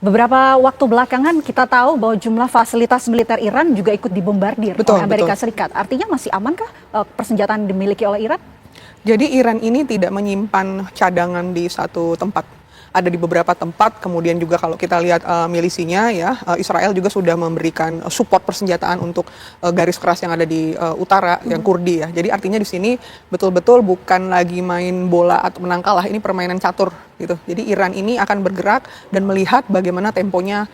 Beberapa waktu belakangan kita tahu bahwa jumlah fasilitas militer Iran juga ikut dibombardir oleh Amerika Serikat. Artinya masih amankah persenjataan dimiliki oleh Iran? Jadi Iran ini tidak menyimpan cadangan di satu tempat. Ada di beberapa tempat, kemudian juga kalau kita lihat milisinya ya, Israel juga sudah memberikan support persenjataan untuk garis keras yang ada di utara, yang Kurdi ya. Jadi artinya di sini betul-betul bukan lagi main bola atau menang kalah, ini permainan catur gitu. Jadi Iran ini akan bergerak dan melihat bagaimana temponya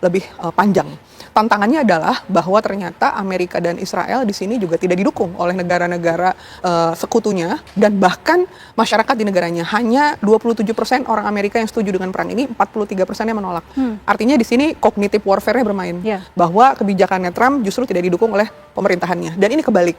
lebih panjang. Tantangannya adalah bahwa ternyata Amerika dan Israel di sini juga tidak didukung oleh negara-negara sekutunya, dan bahkan masyarakat di negaranya. Hanya 27% orang Amerika yang setuju dengan perang ini, 43% yang menolak. Artinya di sini cognitive warfare-nya bermain. Bahwa kebijakannya Trump justru tidak didukung oleh pemerintahannya. Dan ini kebalik.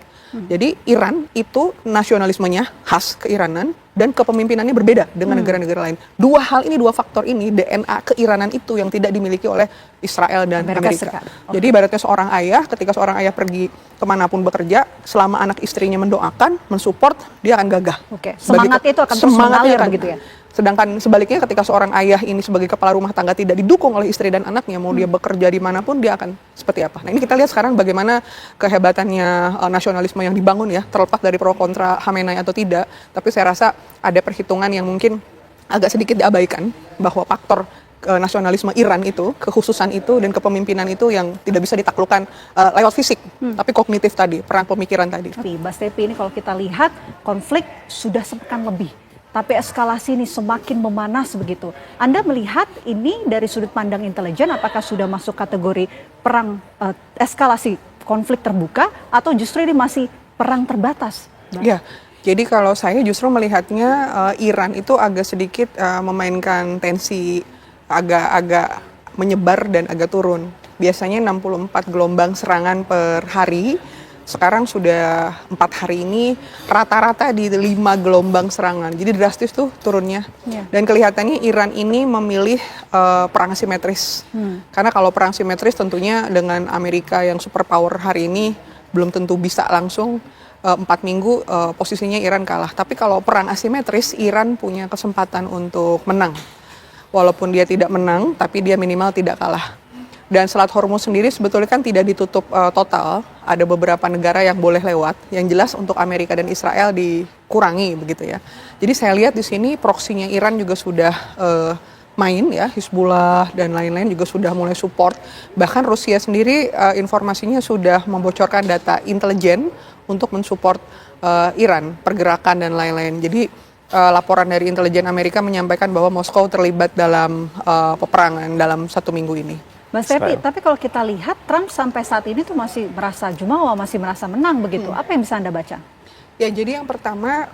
Jadi Iran itu nasionalismenya khas keiranan dan kepemimpinannya berbeda dengan negara-negara lain. Dua hal ini, dua faktor ini, DNA keiranan itu yang tidak dimiliki oleh Israel dan Amerika. Jadi ibaratnya seorang ayah, ketika seorang ayah pergi kemanapun bekerja, selama anak istrinya mendoakan, mensupport, dia akan gagah. Semangat itu akan terus mengalir begitu ya? Sedangkan sebaliknya ketika seorang ayah ini sebagai kepala rumah tangga tidak didukung oleh istri dan anaknya, mau dia bekerja dimanapun, dia akan seperti apa. Nah ini kita lihat sekarang bagaimana kehebatannya nasionalisme yang dibangun ya, terlepas dari pro kontra Khamenei atau tidak. Tapi saya rasa ada perhitungan yang mungkin agak sedikit diabaikan, bahwa faktor nasionalisme Iran itu, kekhususan itu dan kepemimpinan itu yang tidak bisa ditaklukkan lewat fisik, tapi kognitif tadi, perang pemikiran tadi. Mbak Stepi, ini kalau kita lihat konflik sudah sepekan lebih, tapi eskalasi ini semakin memanas begitu. Anda melihat ini dari sudut pandang intelijen, apakah sudah masuk kategori perang eskalasi konflik terbuka atau justru ini masih perang terbatas? Ya, jadi kalau saya justru melihatnya Iran itu agak sedikit memainkan tensi, agak menyebar dan agak turun. Biasanya 64 gelombang serangan per hari. Sekarang sudah 4 hari ini rata-rata di 5 gelombang serangan. Jadi drastis tuh turunnya. Dan kelihatannya Iran ini memilih perang asimetris. Karena kalau perang simetris tentunya dengan Amerika yang superpower hari ini belum tentu bisa langsung 4 minggu posisinya Iran kalah. Tapi kalau perang asimetris, Iran punya kesempatan untuk menang. Walaupun dia tidak menang, tapi dia minimal tidak kalah. Dan Selat Hormuz sendiri sebetulnya kan tidak ditutup total, ada beberapa negara yang boleh lewat. Yang jelas untuk Amerika dan Israel dikurangi begitu ya. Jadi saya lihat di sini proksinya Iran juga sudah main ya, Hizbullah dan lain-lain juga sudah mulai support. Bahkan Rusia sendiri informasinya sudah membocorkan data intelijen untuk mensupport Iran, pergerakan dan lain-lain. Jadi laporan dari intelijen Amerika menyampaikan bahwa Moskow terlibat dalam peperangan dalam 1 minggu ini. Mas Tepi, tapi kalau kita lihat Trump sampai saat ini tuh masih merasa jumawa, masih merasa menang begitu. Apa yang bisa Anda baca? Ya, jadi yang pertama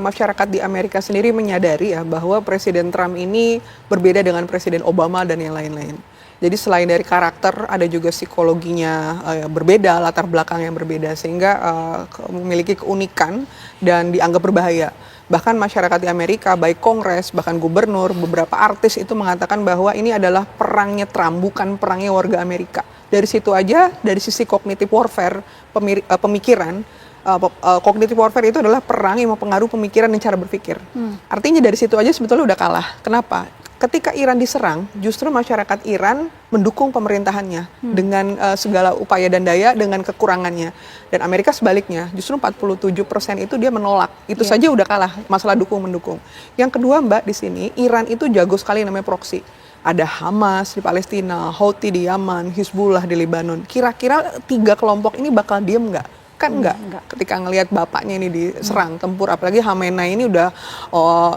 masyarakat di Amerika sendiri menyadari ya bahwa Presiden Trump ini berbeda dengan Presiden Obama dan yang lain-lain. Jadi selain dari karakter, ada juga psikologinya berbeda, latar belakang yang berbeda, sehingga memiliki keunikan dan dianggap berbahaya. Bahkan masyarakat di Amerika, baik Kongres, bahkan gubernur, beberapa artis itu mengatakan bahwa ini adalah perangnya Trump, bukan perangnya warga Amerika. Dari situ aja, dari sisi cognitive warfare, pemikiran, cognitive warfare itu adalah perang yang mempengaruhi pemikiran dan cara berpikir. Artinya dari situ aja sebetulnya udah kalah. Kenapa? Ketika Iran diserang, justru masyarakat Iran mendukung pemerintahannya dengan segala upaya dan daya, dengan kekurangannya. Dan Amerika sebaliknya, justru 47% itu dia menolak. Itu saja udah kalah, masalah dukung-mendukung. Yang kedua Mbak, di sini Iran itu jago sekali namanya proksi. Ada Hamas di Palestina, Houthi di Yaman, Hizbullah di Lebanon. Kira-kira 3 kelompok ini bakal diem nggak? Kan enggak. Ketika ngelihat bapaknya ini diserang tempur, apalagi Khamenei ini udah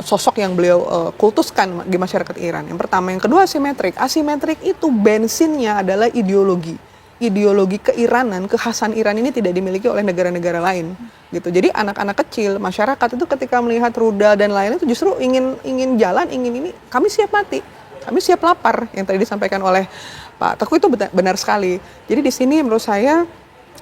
sosok yang beliau kultuskan di masyarakat Iran. Yang pertama, yang kedua asimetrik. Asimetrik itu bensinnya adalah ideologi. Ideologi keiranan, kekhasan Iran ini tidak dimiliki oleh negara-negara lain. Gitu. Jadi anak-anak kecil, masyarakat itu ketika melihat rudal dan lain-lain itu justru ingin jalan, ingin ini, kami siap mati. Kami siap lapar, yang tadi disampaikan oleh Pak Teguh itu benar sekali. Jadi di sini menurut saya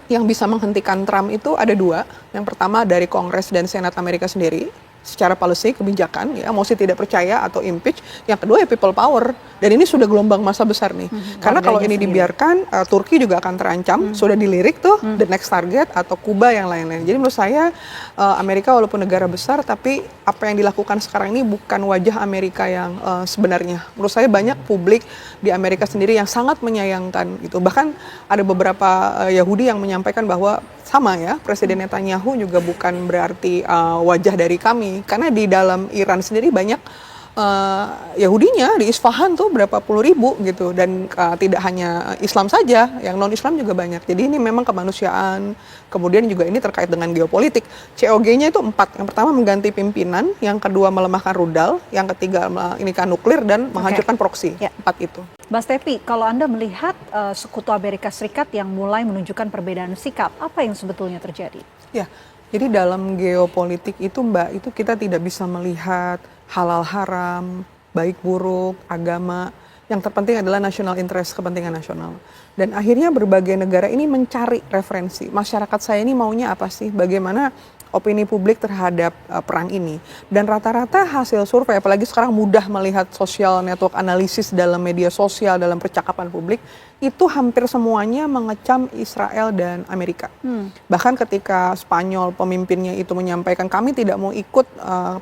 yang bisa menghentikan Trump itu ada 2. Yang pertama dari Kongres dan Senat Amerika sendiri. secara policy, kebijakan, ya, mosi tidak percaya atau impeach. Yang kedua ya people power. Dan ini sudah gelombang masa besar nih. Karena kalau ini dibiarkan, Turki juga akan terancam. Sudah dilirik tuh, the next target, atau Kuba yang lain-lain. Jadi menurut saya, Amerika walaupun negara besar, tapi apa yang dilakukan sekarang ini bukan wajah Amerika yang sebenarnya. Menurut saya banyak publik di Amerika sendiri yang sangat menyayangkan gitu. Bahkan ada beberapa Yahudi yang menyampaikan bahwa sama ya, Presiden Netanyahu juga bukan berarti wajah dari kami. Karena di dalam Iran sendiri banyak Yahudinya, di Isfahan tuh berapa puluh ribu gitu. Dan tidak hanya Islam saja, yang non-Islam juga banyak. Jadi ini memang kemanusiaan, kemudian juga ini terkait dengan geopolitik. COG-nya itu 4. Yang pertama mengganti pimpinan, yang kedua melemahkan rudal, yang ketiga ini kan nuklir dan menghancurkan proksi. 4 itu. Mbak Stefi, kalau Anda melihat sekutu Amerika Serikat yang mulai menunjukkan perbedaan sikap, apa yang sebetulnya terjadi? Ya, jadi dalam geopolitik itu Mbak, itu kita tidak bisa melihat halal haram, baik buruk, agama. Yang terpenting adalah national interest, kepentingan nasional. Dan akhirnya berbagai negara ini mencari referensi. Masyarakat saya ini maunya apa sih? Bagaimana opini publik terhadap perang ini. Dan rata-rata hasil survei, apalagi sekarang mudah melihat social network analisis dalam media sosial, dalam percakapan publik, itu hampir semuanya mengecam Israel dan Amerika. Bahkan ketika Spanyol pemimpinnya itu menyampaikan kami tidak mau ikut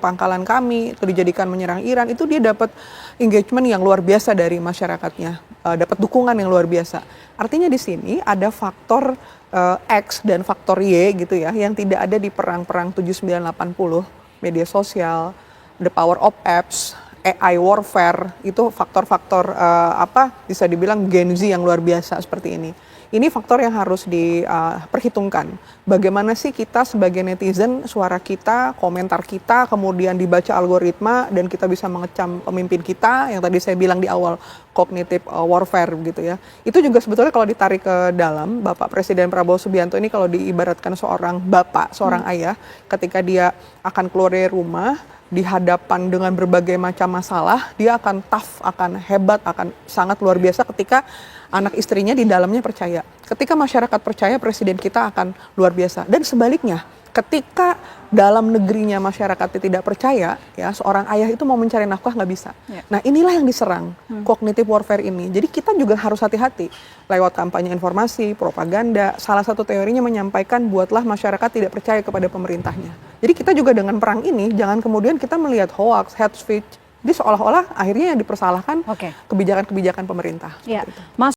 pangkalan kami, itu dijadikan menyerang Iran, itu dia dapat engagement yang luar biasa dari masyarakatnya, dapat dukungan yang luar biasa. Artinya di sini ada faktor X dan faktor Y gitu ya, yang tidak ada di perang-perang 7980, media sosial, the power of apps, AI warfare, itu faktor-faktor bisa dibilang Gen Z yang luar biasa seperti ini. Ini faktor yang harus diperhitungkan. Bagaimana sih kita sebagai netizen, suara kita, komentar kita, kemudian dibaca algoritma, dan kita bisa mengecam pemimpin kita, yang tadi saya bilang di awal, cognitive warfare gitu ya. Itu juga sebetulnya kalau ditarik ke dalam, Bapak Presiden Prabowo Subianto ini kalau diibaratkan seorang bapak, seorang ayah, ketika dia akan keluar dari rumah, di hadapan dengan berbagai macam masalah, dia akan tough, akan hebat, akan sangat luar biasa ketika anak istrinya di dalamnya percaya. Ketika masyarakat percaya, presiden kita akan luar biasa. Dan sebaliknya, ketika dalam negerinya masyarakat tidak percaya, ya seorang ayah itu mau mencari nafkah nggak bisa. Nah inilah yang diserang, cognitive warfare ini. Jadi kita juga harus hati-hati lewat kampanye informasi, propaganda. Salah satu teorinya menyampaikan buatlah masyarakat tidak percaya kepada pemerintahnya. Jadi kita juga dengan perang ini jangan kemudian kita melihat hoax, hate speech. Jadi seolah-olah akhirnya yang dipersalahkan kebijakan-kebijakan pemerintah. Ya. Mas